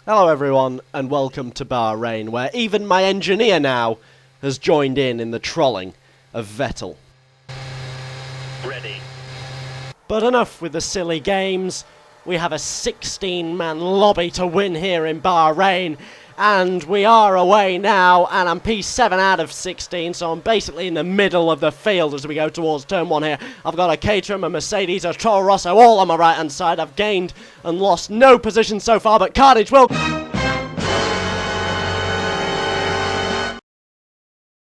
Hello everyone, and welcome to Bahrain, where even my engineer now has joined in the trolling of Vettel. Ready. But enough with the silly games. We have a 16-man lobby to win here in Bahrain, and we are away now, and I'm P7 out of 16, so I'm basically in the middle of the field as we go towards turn 1 here. I've got a Caterham, a Mercedes, a Toro Rosso, all on my right-hand side. I've gained and lost no position so far, but Carnage will...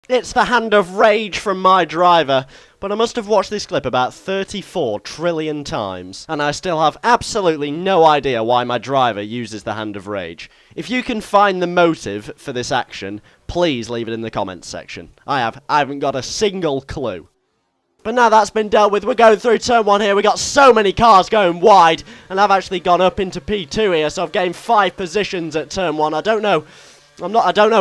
It's the hand of rage from my driver, but I must have watched this clip about 34 trillion times, and I still have absolutely no idea why my driver uses the hand of rage. If you can find the motive for this action, please leave it in the comments section. I haven't got a single clue. But now that's been dealt with, we're going through turn 1 here. We got so many cars going wide, and I've actually gone up into P2 here, so I've gained 5 positions at turn 1. I don't know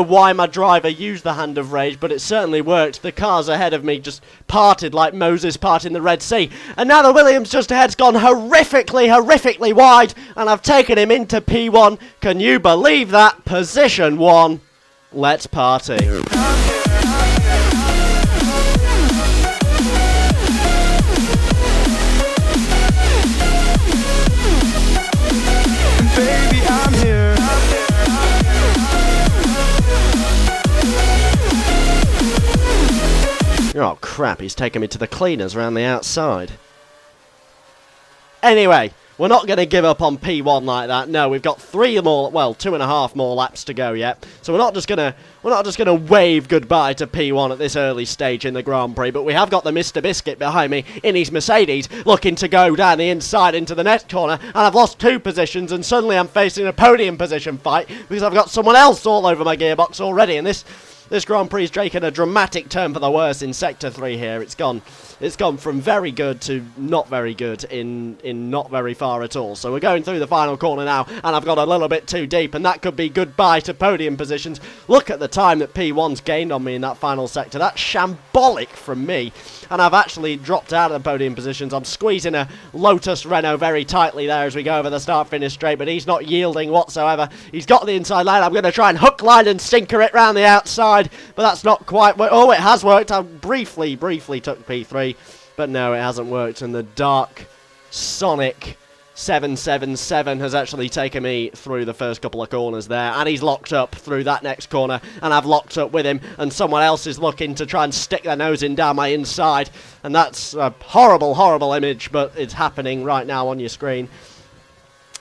why my driver used the hand of rage, but it certainly worked. The cars ahead of me just parted like Moses parting the Red Sea. And now the Williams just ahead's gone horrifically wide, and I've taken him into P1. Can you believe that? Position 1. Let's party. Oh crap, he's taken me to the cleaners around the outside. Anyway, we're not going to give up on P1 like that. No, we've got 2.5 more laps to go yet. So we're not just gonna wave goodbye to P1 at this early stage in the Grand Prix, but we have got the Mr. Biscuit behind me in his Mercedes, looking to go down the inside into the next corner, and I've lost 2 positions, and suddenly I'm facing a podium position fight because I've got someone else all over my gearbox already, and this Grand Prix is taking a dramatic turn for the worse in Sector 3 here. It's gone from very good to not very good in not very far at all. So we're going through the final corner now, and I've got a little bit too deep, and that could be goodbye to podium positions. Look at the time that P1's gained on me in that final sector. That's shambolic from me, and I've actually dropped out of the podium positions. I'm squeezing a Lotus Renault very tightly there as we go over the start-finish straight, but he's not yielding whatsoever. He's got the inside line. I'm going to try and hook, line, and sinker it round the outside, but that's not quite... Oh, it has worked. I briefly took P3, but no, it hasn't worked, and the dark Sonic 777 has actually taken me through the first couple of corners there, and he's locked up through that next corner, and I've locked up with him, and someone else is looking to try and stick their nose in down my inside, and that's a horrible image, but it's happening right now on your screen.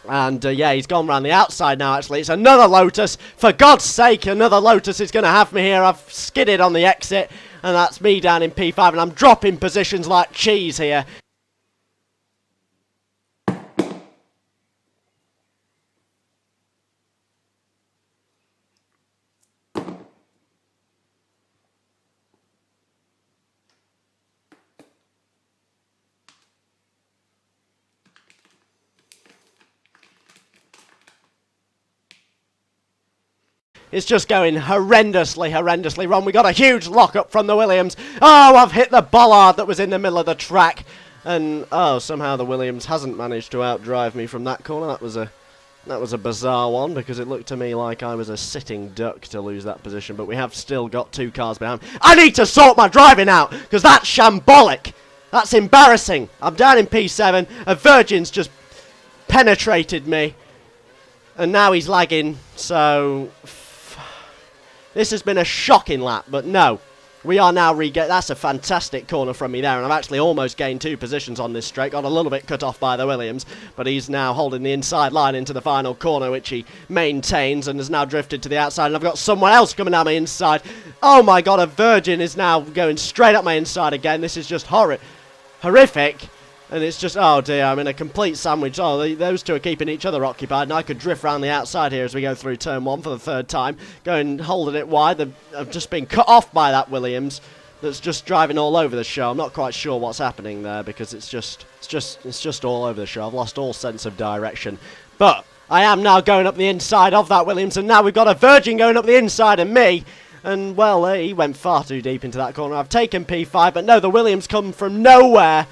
And yeah, he's gone round the outside now, actually. It's another Lotus. For God's sake, another Lotus is going to have me here. I've skidded on the exit, and that's me down in P5, and I'm dropping positions like cheese here. It's just going horrendously wrong. We got a huge lock-up from the Williams. Oh, I've hit the bollard that was in the middle of the track. And, oh, somehow the Williams hasn't managed to outdrive me from that corner. That was a bizarre one, because it looked to me like I was a sitting duck to lose that position. But we have still got 2 cars behind. I need to sort my driving out, because that's shambolic. That's embarrassing. I'm down in P7. A Virgin's just penetrated me. And now he's lagging, so... This has been a shocking lap, but no. We are now that's a fantastic corner from me there, and I've actually almost gained 2 positions on this straight. Got a little bit cut off by the Williams, but he's now holding the inside line into the final corner, which he maintains, and has now drifted to the outside, and I've got someone else coming down my inside. Oh my God, a Virgin is now going straight up my inside again. This is just horrific. And it's just, oh dear, I'm in a complete sandwich. Oh, those two are keeping each other occupied, and I could drift round the outside here as we go through turn 1 for the 3rd time. Going, holding it wide. I've just been cut off by that Williams that's just driving all over the show. I'm not quite sure what's happening there, because it's just all over the show. I've lost all sense of direction. But I am now going up the inside of that Williams, and now we've got a Virgin going up the inside of me. And, well, he went far too deep into that corner. I've taken P5, but no, the Williams come from nowhere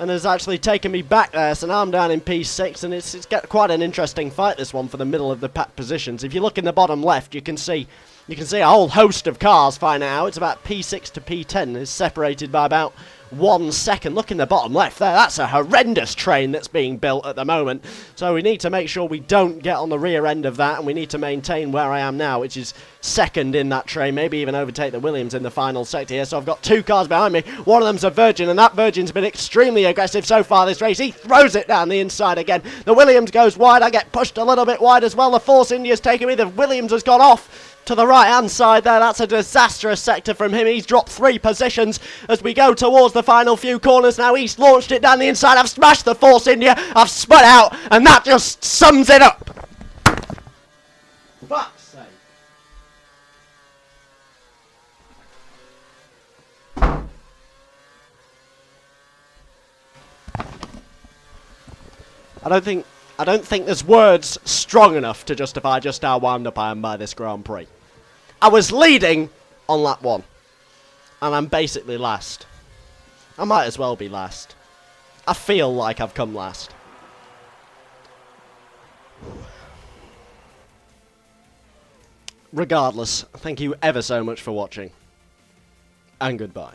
and has actually taken me back there, so now I'm down in P6, and it's got quite an interesting fight, this one, for the middle of the pack positions. If you look in the bottom left, you can see a whole host of cars fighting out. It's about P6 to P10 is separated by about 1 second. Look in the bottom left there, that's a horrendous train that's being built at the moment. So we need to make sure we don't get on the rear end of that, and we need to maintain where I am now, which is second in that train, maybe even overtake the Williams in the final sector here. So I've got 2 cars behind me. One of them's a Virgin, and that Virgin's been extremely aggressive so far this race. He throws it down the inside again. The Williams goes wide. I get pushed a little bit wide as well. The Force India's taken me. The Williams has gone off to the right-hand side there. That's a disastrous sector from him. He's dropped 3 positions as we go towards the final few corners now. He's launched it down the inside. I've smashed the Force India. I've spun out, and that just sums it up. Fuck's sake. I don't think there's words strong enough to justify just how wound up I am by this Grand Prix. I was leading on lap 1, and I'm basically last. I might as well be last. I feel like I've come last. Regardless, thank you ever so much for watching, and goodbye.